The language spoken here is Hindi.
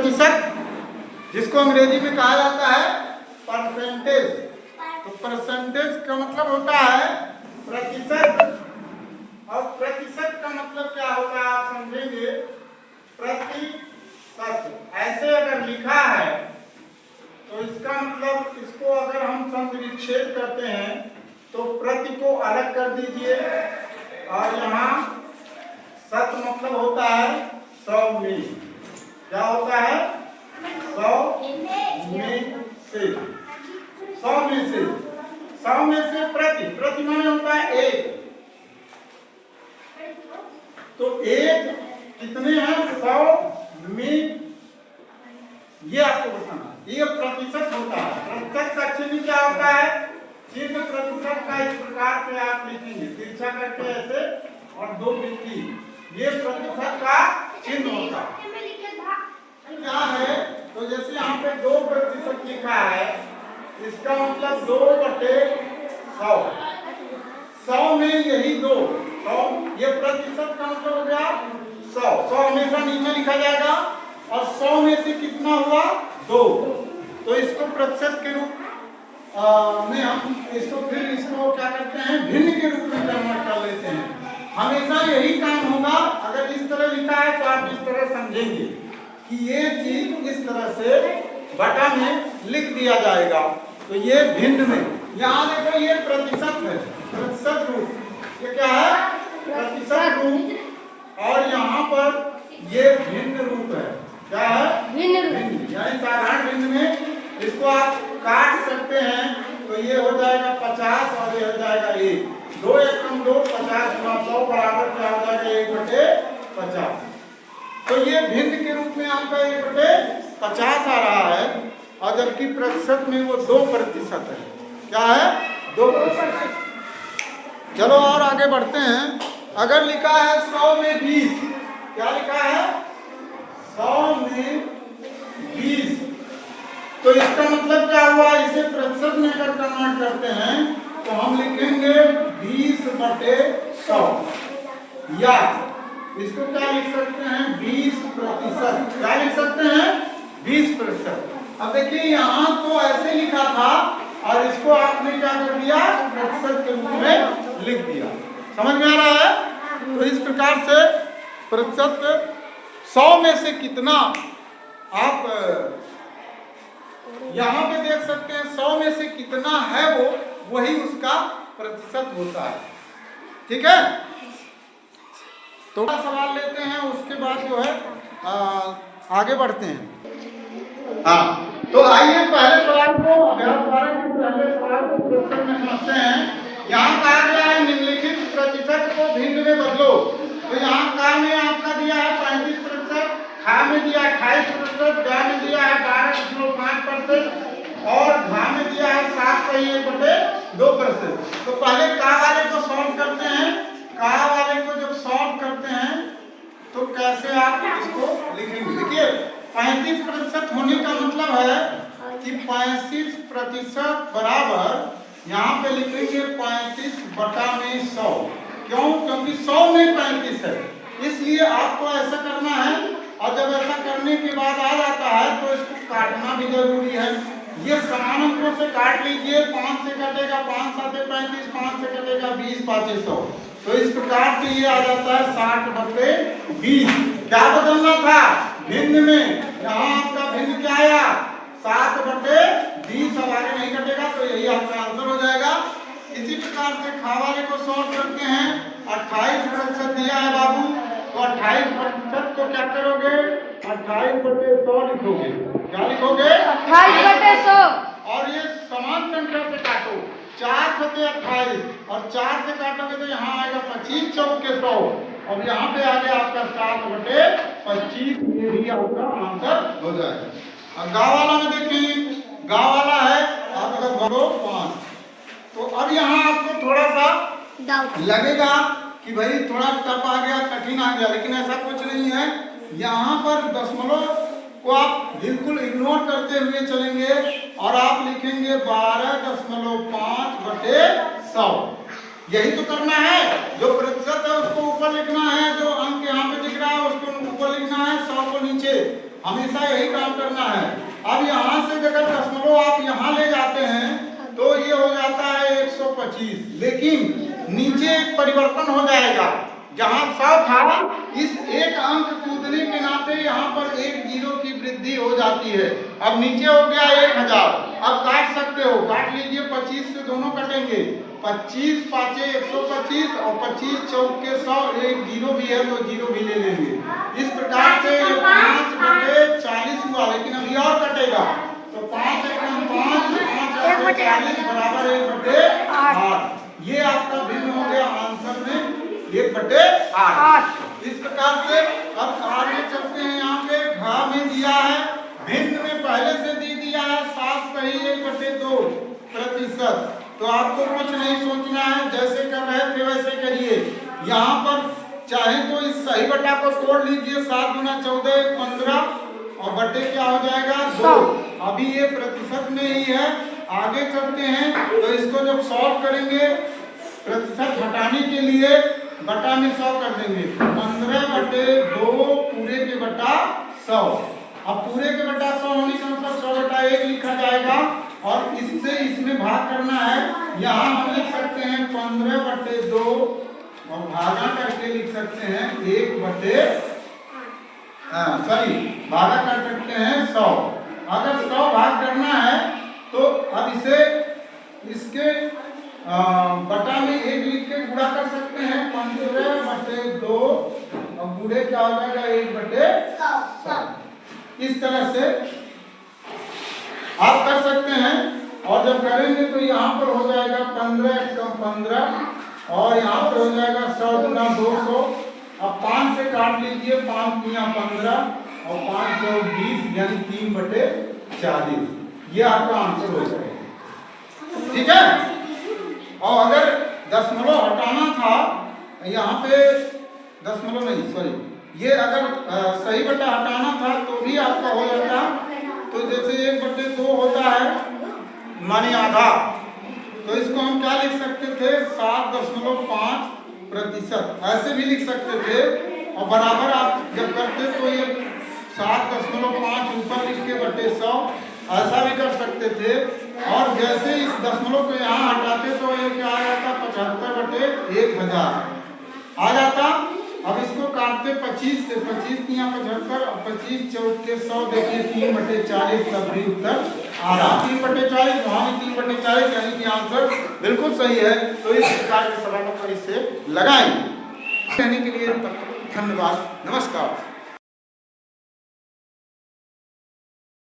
प्रतिशत, जिसको अंग्रेजी में कहा जाता है परसेंटेज। तो परसेंटेज का मतलब होता है प्रतिशत, और प्रतिशत का मतलब क्या होता है आप समझेंगे। प्रतिशत ऐसे अगर लिखा है तो इसका मतलब, इसको अगर हम संविच्छेद करते हैं तो प्रति को अलग कर दीजिए, और यहाँ शत मतलब होता है 100 में। क्या होता है? 100 में से, 100 में से, 100 में से प्रति, प्रति माने होता है एक। तो एक कितने हैं? 100 में, ये आपको बताना। ये प्रतिशत होता है। प्रतिशत का चिन्ह क्या होता है? चिन्ह प्रतिशत का इस प्रकार से आप लिखेंगे, तिरछा करके ऐसे और दो बिंदी, ये प्रतिशत का चिन्ह होता है। क्या है? तो जैसे यहाँ पे 2% लिखा है, इसका मतलब 2/100। 100 में यही 2, 100, ये प्रतिशत का मतलब हो गया 100। 100 हमेशा नीचे लिखा जाएगा, और 100 में से कितना हुआ? 2। तो इसको प्रतिशत के रूप में हम इसको क्या करते हैं? भिन्न के रूप में कन्वर्ट कर लेते हैं। हमेशा यही काम होगा। अगर इस तरह लिखा है तो आप इस तरह समझेंगे कि ये चीज इस तरह से बटा में लिख दिया जाएगा। तो ये भिन्न में, यहाँ देखो ये प्रतिशत है, प्रतिशत रूप। ये क्या है? प्रतिशत रूप। और यहाँ पर ये भिन्न रूप है। क्या है? भिन्न। यानी साधारण भिन्न में इसको आप काट सकते हैं, तो ये हो जाएगा 50 और ये हो जाएगा 1। 2 एकम 2, 50 गुना 100 बराबर क्या हो जाएगा? 1/50। तो ये भिन्न के रूप में आपका 1/50 आ रहा है, और जबकि प्रतिशत में वो 2% है। क्या है? 2%। चलो और आगे बढ़ते हैं। अगर लिखा है 100 में 20, क्या लिखा है? 100 में 20, तो इसका मतलब क्या हुआ? इसे प्रतिशत में अगर कन्वर्ट करते हैं तो हम लिखेंगे 20/100, या इसको क्या लिख सकते हैं? 20%। क्या लिख सकते हैं? 20%। अब देखिए यहाँ तो ऐसे लिखा था, और इसको आपने क्या कर दिया? प्रतिशत के रूप में लिख दिया। समझ में आ रहा है? तो इस प्रकार से प्रतिशत 100 में से कितना, आप यहाँ पे देख सकते हैं 100 में से कितना है वो, वही उसका प्रतिशत होता है। ठीक है? तो सवाल लेते हैं, उसके बाद जो है आगे बढ़ते हैं। हाँ, तो आइए पहले सवाल को, पहले सवाल को प्रतिशत में समझते हैं। यहाँ कहा गया है निम्नलिखित प्रतिशत को भिन्न में बदलो। तो यहाँ का में आपका दिया है 35%, खा में दिया 28%, गा में दिया है 12.5%, और घा में दिया है 7/2%। तो पहले का वाले को सॉल्व करते हैं। का वाले को जब सॉल्व करते हैं तो कैसे आप इसको लिखेंगे? देखिए 35% होने का मतलब है कि 35% बराबर, यहाँ पे लिखेंगे 35/100। क्यों? क्योंकि 100 में 35 है, इसलिए आपको ऐसा करना है। और जब ऐसा करने के बाद आ जाता है तो इसको काटना भी जरूरी है। ये समान अंकों से काट लीजिए। 5 से कटेगा 5 7 35, 5 से कटेगा 20 5 100। तो इस प्रकार से ये आ जाता है 60/20। क्या बदलना था? भिन्न में। यहाँ आपका भिन्न क्या आया? 7/20। अब आगे नहीं कटेगा, तो यही आपका आंसर हो जाएगा। इसी प्रकार से खा वाले को सॉल्व करते हैं। 28% दिया है बाबू, तो 28% को क्या करोगे? 28/100 लिखोगे। क्या लिखोगे? 28/100। और ये समान संख्या से काटो। 4 × 28, और 4 से काटोगे तो यहाँ आएगा 25 चौके 100, और यहाँ पे आ गया आपका 7/25। ये भी आपका आंसर हो जाएगा। और गाँव वाला में देखेंगे, गाँव वाला है आपका 5। तो अब यहाँ आपको थोड़ा सा लगेगा कि भाई थोड़ा टफ आ गया, कठिन आ गया, लेकिन ऐसा कुछ नहीं है। यहाँ पर दशमलव को आप बिल्कुल इग्नोर करते हुए चलेंगे, और आप लिखेंगे 12.5/100। यही तो करना है। जो प्रतिशत है उसको ऊपर लिखना है, जो अंक यहाँ पे दिख रहा है उसको ऊपर लिखना है, 100 को नीचे। हमेशा यही काम करना है। अब यहाँ से अगर दशमलव आप यहाँ ले जाते हैं तो ये हो जाता है 125, लेकिन नीचे एक परिवर्तन हो जाएगा। जहाँ 100 था, इस एक अंक कूदने के नाते यहाँ पर एक जीरो की वृद्धि हो जाती है। अब नीचे हो गया 1000। अब काट सकते हो, काट लीजिए, 25 से दोनों कटेंगे। 25 पाँचे 125 और 25 चौके 100, एक जीरो भी है तो जीरो भी ले लेंगे। इस प्रकार से 5/40 हुआ, लेकिन अभी और कटेगा तो 5 एकम 5, 5 40 बराबर 1/8। ये आपका भिन्न हो गया आंसर में 1/8। इस प्रकार से अब आगे चलते हैं। यहाँ पे घ में दिया है, भिन्न में पहले से दे दिया है 7 सही 1/2%। तो आपको कुछ नहीं सोचना है, जैसे कर रहे थे वैसे करिए। यहाँ पर चाहे तो इस सही बटा को तोड़ लीजिए, 7 गुना 14 15 और बटे क्या हो जाएगा 2। अभी ये प्रतिशत में ही है। आगे चलते हैं तो इसको जब सॉल्व करेंगे, प्रतिशत हटाने के लिए बटा में 100 कर देंगे। 15/2 पूरे के बटा 100। अब पूरे के बटा 100 होने का मतलब 100/1 लिखा जाएगा और इससे इसमें भाग करना है। यहाँ हम लिख सकते हैं 15/2 और भागा करके लिख सकते हैं 1/भागा कर सकते हैं 100। अगर 100 भाग करना है तो अब इसे इसके बटा में 1 लिख के गुणा कर सकते हैं। 15/2 और गुणे क्या हो जाएगा 1/100। इस तरह से आप कर सकते हैं। और जब करेंगे तो यहाँ पर हो जाएगा 15 एकम 15 और यहाँ पर हो जाएगा 100 गुना 200। अब 5 से काट लीजिए, 5 तिया 15 और 5 चौक 20 यानी 3/40। ये आपका आंसर हो जाएगा। ठीक है। और अगर दशमलव हटाना था, यहाँ पे दशमलव नहीं, सॉरी, ये अगर सही बटा हटाना था तो भी आपका हो जाता। तो जैसे 1/2 होता है माने आधा, तो इसको हम क्या लिख सकते थे 7.5%, ऐसे भी लिख सकते थे। और बराबर आप जब करते तो ये 7.5 ऊपर लिख के बटे 100 ऐसा भी कर सकते थे। और जैसे इस दशमलव को यहाँ हटाते तो ये क्या आ जाता 75/1000 आ जाता। अब इसको काटते 25 से, 25 तिया 75 और 25 चौके 100, देखिए 3/40 तब भी उत्तर आ रहा। 3/40 वहाँ भी 3/40 यानी कि आंसर बिल्कुल सही है। तो इस प्रकार के सवालों को इससे लगाएंगे। कहने के लिए धन्यवाद, नमस्कार।